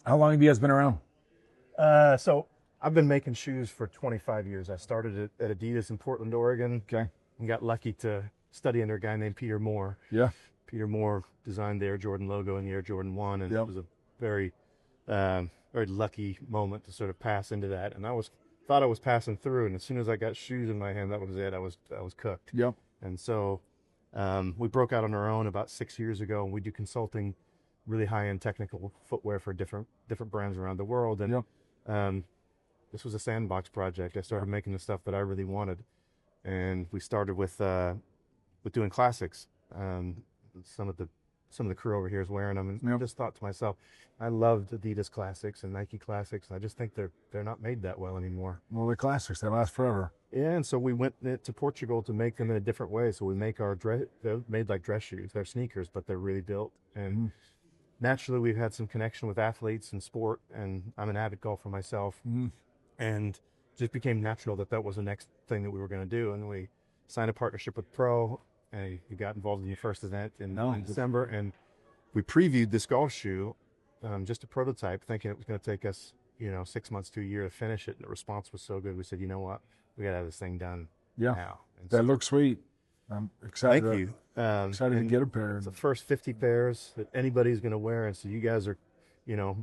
How long have you guys been around? So I've been making shoes for 25 years. I started at Adidas in Portland, Oregon, Okay. and got lucky to study under a guy named Peter Moore. Yeah. Peter Moore designed the Air Jordan logo and the Air Jordan 1, and it Yep. was a very, very lucky moment to sort of pass into that. And thought I was passing through, and as soon as I got shoes in my hand, that was it. I was cooked. Yep. And so we broke out on our own about 6 years ago, and we do consulting, really high-end technical footwear for different brands around the world. And Yep. this was a sandbox project. I started making the stuff that I really wanted, and we started with doing classics. Some of the crew over here is wearing them, and I Yep. just thought to myself, I loved Adidas classics and Nike classics, and I just think they're not made that well anymore. Well, they're classics. They last forever. Yeah, and so we went to Portugal to make them in a different way. So we make they're made like dress shoes. They're sneakers, but they're really built. And naturally, we've had some connection with athletes and sport, and I'm an avid golfer myself. And just became natural that was the next thing that we were going to do. And we signed a partnership with Pro, and we got involved in the first event in December. And we previewed this golf shoe, just a prototype, thinking it was going to take us, 6 months to a year to finish it. And the response was so good. We said, you know what? We got to have this thing done now. And That looks sweet. I'm excited. thank you. Excited to get a pair. It's the first 50 pairs that anybody's going to wear. And so you guys are,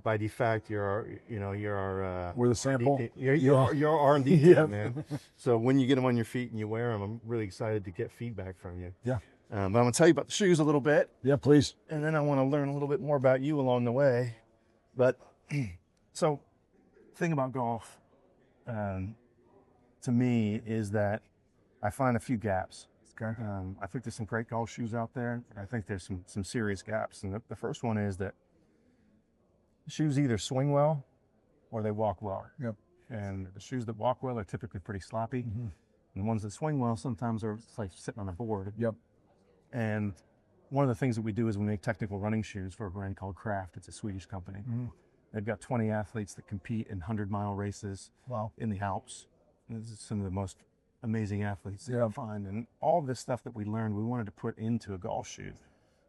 by defact, you're our, We're the sample. You're our R&D team, Yeah. man. So when you get them on your feet and you wear them, I'm really excited to get feedback from you. Yeah. But I'm going to tell you about the shoes a little bit, Yeah, please. and then I want to learn a little bit more about you along the way. But so, thing about golf, to me, is that I find a few gaps. Okay. I think there's some great golf shoes out there, and I think there's some serious gaps. And the first one is that shoes either swing well or they walk well. Yep. And the shoes that walk well are typically pretty sloppy. And the ones that swing well sometimes are like sitting on a board. Yep. And one of the things that we do is we make technical running shoes for a brand called Craft. It's a Swedish company. They've got 20 athletes that compete in 100-mile races in the Alps. This is some of the most amazing athletes that you find. And all this stuff that we learned, we wanted to put into a golf shoe,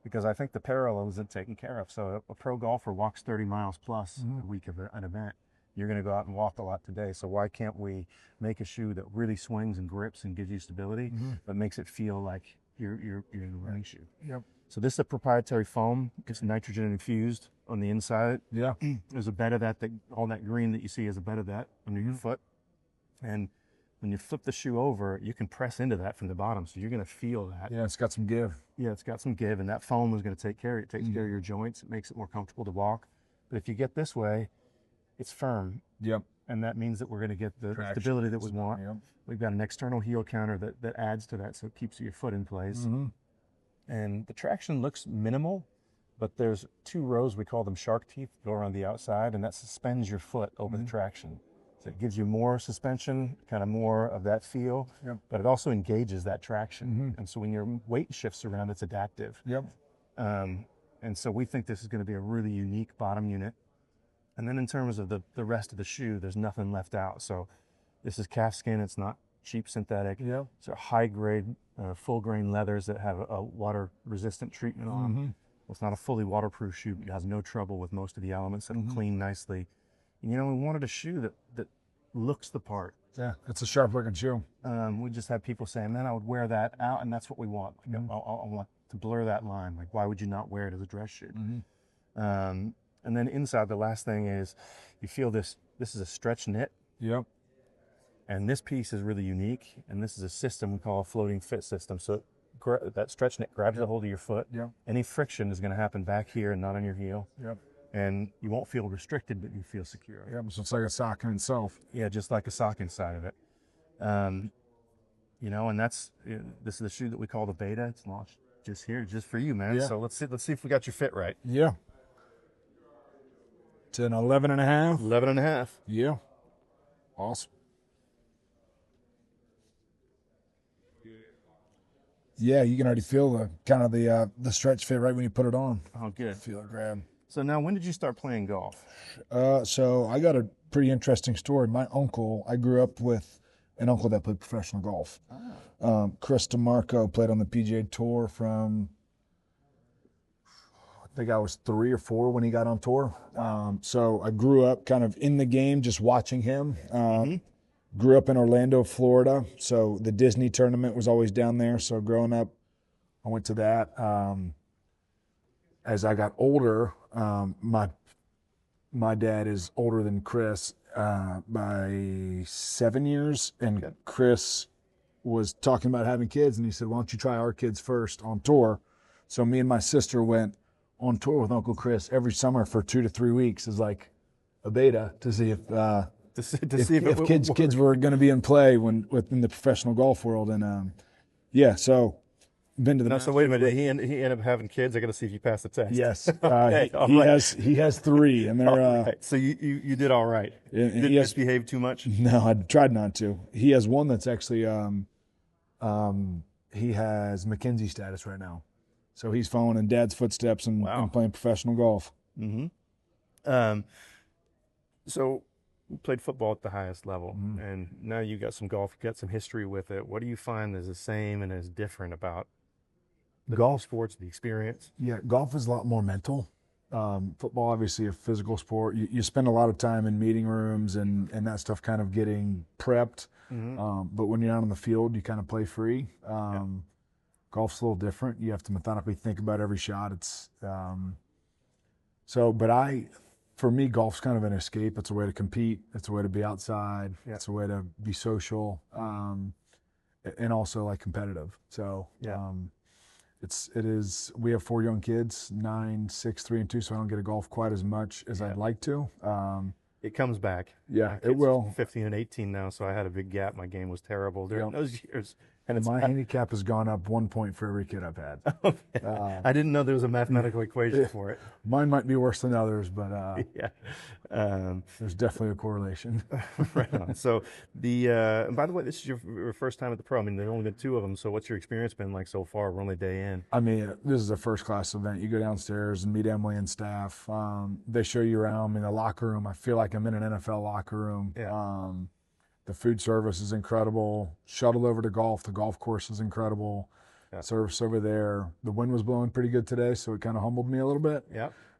because I think the parallel isn't taken care of. So a pro golfer walks 30 miles plus a week of an event. You're going to go out and walk a lot today. So why can't we make a shoe that really swings and grips and gives you stability, but makes it feel like you're in a running shoe? Yep. So this is a proprietary foam. It's nitrogen infused on the inside. Yeah. There's a bed of that, all that green that you see is a bed of that under your foot. And when you flip the shoe over, you can press into that from the bottom. So you're going to feel that. Yeah, it's got some give. Yeah, it's got some give, and that foam is going to take care of it. It takes care of your joints. It makes it more comfortable to walk. But if you get this way, it's firm. Yep. And that means that we're going to get the Traction. stability that we want. Yep. We've got an external heel counter that adds to that, so it keeps your foot in place. And the traction looks minimal, but there's 2 rows, we call them shark teeth, go around the outside, and that suspends your foot over the traction. So it gives you more suspension, kind of more of that feel, but it also engages that traction. And so when your weight shifts around, it's adaptive. Yep. And so we think this is going to be a really unique bottom unit. And then in terms of the rest of the shoe, there's nothing left out. So this is calf skin. It's not cheap synthetic. Yep. It's a high-grade, full-grain leathers that have a water-resistant treatment on them. It's not a fully waterproof shoe, but it has no trouble with most of the elements. It'll clean nicely. And, we wanted a shoe that looks the part. Yeah, it's a sharp-looking shoe. We just had people saying, man, I would wear that out, and that's what we want. Like, I want to blur that line. Like, why would you not wear it as a dress shoe? And then inside, the last thing is you feel this is a stretch knit. Yep. And this piece is really unique. And this is a system we call a floating fit system. So that stretch knit grabs a hold of your foot. Yep. Any friction is going to happen back here and not on your heel. Yep. And you won't feel restricted, but you feel secure. Yep. So it's like a sock in itself. Yeah, just like a sock inside of it. And this is the shoe that we call the Beta. It's launched just here, just for you, man. Yeah. So let's see if we got your fit right. Yeah. It's an 11 and a half. 11 and a half. Yeah. Awesome. Yeah, you can already feel the stretch fit right when you put it on. Oh, good. Feel it grab. So now, when did you start playing golf? So I got a pretty interesting story. My uncle, I grew up with an uncle that played professional golf. Chris DiMarco played on the PGA Tour from think I was 3 or 4 when he got on tour. So I grew up kind of in the game, just watching him. Grew up in Orlando, Florida. So the Disney tournament was always down there. So growing up, I went to that. As I got older, my dad is older than Chris by 7 years, and Chris was talking about having kids, and he said, "Why don't you try our kids first on tour?" So me and my sister went on tour with Uncle Chris every summer for 2 to 3 weeks as like a beta to see if if kids were going to be in play within the professional golf world, and so been to the. No, so wait a minute. He ended up having kids. I got to see if you passed the test. Yes, Okay, he has 3, and they're right. So you did all right. You didn't misbehave too much. No, I tried not to. He has one that's actually he has McKenzie status right now, so he's following in Dad's footsteps and playing professional golf. So you played football at the highest level, and now you got some golf, you got some history with it. What do you find is the same and is different about the golf sports, the experience? Yeah, golf is a lot more mental. Football, obviously, a physical sport. You spend a lot of time in meeting rooms and that stuff kind of getting prepped. But when you're out on the field, you kind of play free. Golf's a little different. You have to methodically think about every shot. It's for me, golf's kind of an escape. It's a way to compete. It's a way to be outside. It's a way to be social, and also like competitive. So it is. We have 4 young kids, 9, 6, 3, and 2. So I don't get to golf quite as much as I'd like to. It comes back. Yeah, it will. 15 and 18 now, so I had a big gap. My game was terrible during those years. And my handicap has gone up 1 point for every kid I've had. I didn't know there was a mathematical equation for it. Mine might be worse than others, but there's definitely a correlation. Right on. So and by the way, this is your first time at the pro. I mean, there's only been 2 of them. So what's your experience been like so far? We're only day in. I mean, this is a first-class event. You go downstairs and meet Emily and staff. They show you around in the locker room. I feel like I'm in an NFL locker room. The food service is incredible. Shuttle over to golf. The golf course is incredible. Service over there. The wind was blowing pretty good today, so it kind of humbled me a little bit.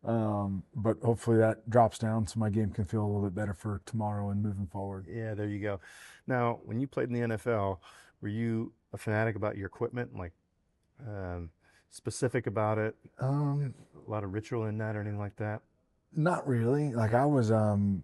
But hopefully that drops down so my game can feel a little bit better for tomorrow and moving forward. Yeah, there you go. Now, when you played in the NFL, were you a fanatic about your equipment, like specific about it? A lot of ritual in that or anything like that? Not really. Like I was, I'm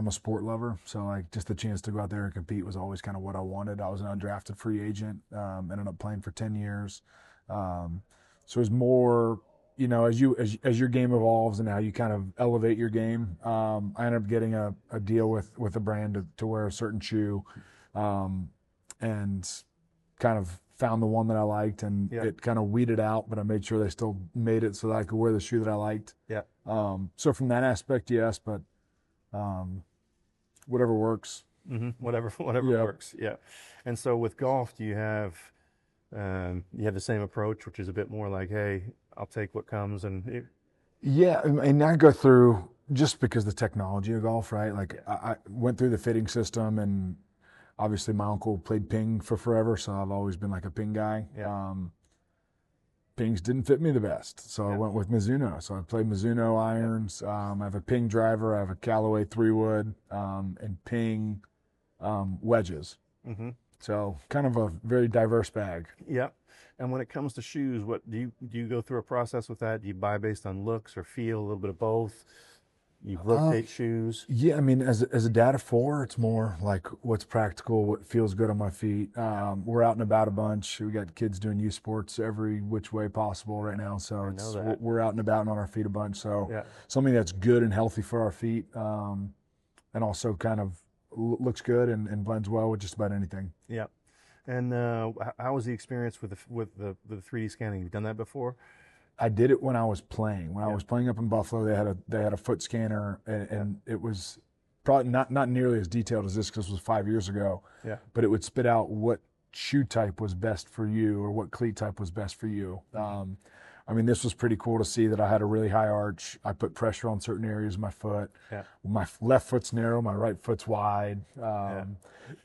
a sport lover, so like just the chance to go out there and compete was always kind of what I wanted. I was an undrafted free agent, ended up playing for 10 years. So it was more, as your game evolves and how you kind of elevate your game. I ended up getting a deal with a brand to wear a certain shoe, and kind of found the one that I liked, and it kind of weeded out, but I made sure they still made it so that I could wear the shoe that I liked. So from that aspect, yes, but whatever works. Whatever works. Yeah. And so with golf, do you have the same approach, which is a bit more like, hey, I'll take what comes and I go through, just because the technology of golf, right? Like I went through the fitting system, and obviously my uncle played ping for forever, so I've always been like a ping guy. Pings didn't fit me the best, so I went with Mizuno. So I played Mizuno irons. I have a ping driver. I have a Callaway 3-wood, and ping wedges. So kind of a very diverse bag. And when it comes to shoes, what do you go through a process with that? Do you buy based on looks or feel, a little bit of both? You rotate shoes? Yeah, I mean, as a dad of 4, it's more like what's practical, what feels good on my feet. We're out and about a bunch. We got kids doing youth sports every which way possible right now, so we're out and about and on our feet a bunch. So something that's good and healthy for our feet, and also kind of looks good and blends well with just about anything. And how was the experience with the 3D scanning? You've done that before? I did it when I was playing. When I was playing up in Buffalo, they had a foot scanner, and it was probably not nearly as detailed as this because it was 5 years ago. But it would spit out what shoe type was best for you or what cleat type was best for you. I mean, this was pretty cool to see that I had a really high arch. I put pressure on certain areas of my foot. My left foot's narrow, my right foot's wide.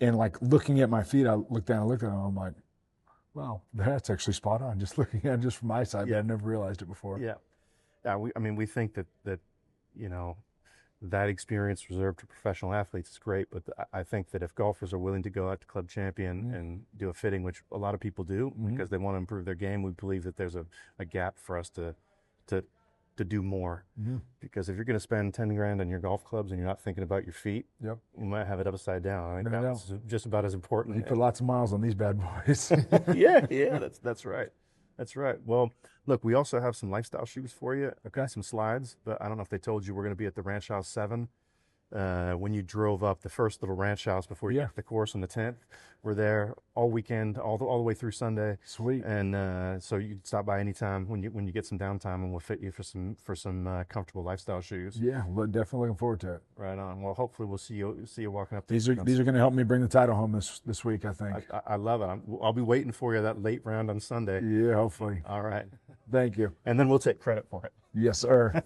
And like looking at my feet, I looked down and looked at them. I'm like, wow, that's actually spot on. Just looking at it just from my side, but I never realized it before. I mean, we think that that experience reserved to professional athletes is great, but I think that if golfers are willing to go out to Club Champion and do a fitting, which a lot of people do because they want to improve their game, we believe that there's a gap for us to do more. Because if you're going to spend 10 grand on your golf clubs and you're not thinking about your feet, you might have it upside down. I think that's just about as important. You put lots of miles on these bad boys. yeah, that's right. That's right. Well, look, we also have some lifestyle shoes for you. Okay. Some slides, but I don't know if they told you we're going to be at the Ranch House 7. When you drove up the first little ranch house before you get the course on the 10th, we're there all weekend, all the way through Sunday. Sweet. And so you can stop by anytime when you get some downtime, and we'll fit you for some comfortable lifestyle shoes. Yeah, definitely looking forward to it. Right on. Well, hopefully we'll see you walking up. These are going to help me bring the title home this week, I think. I love it. I'll be waiting for you that late round on Sunday. Yeah, hopefully. All right. Thank you. And then we'll take credit for it. Yes, sir.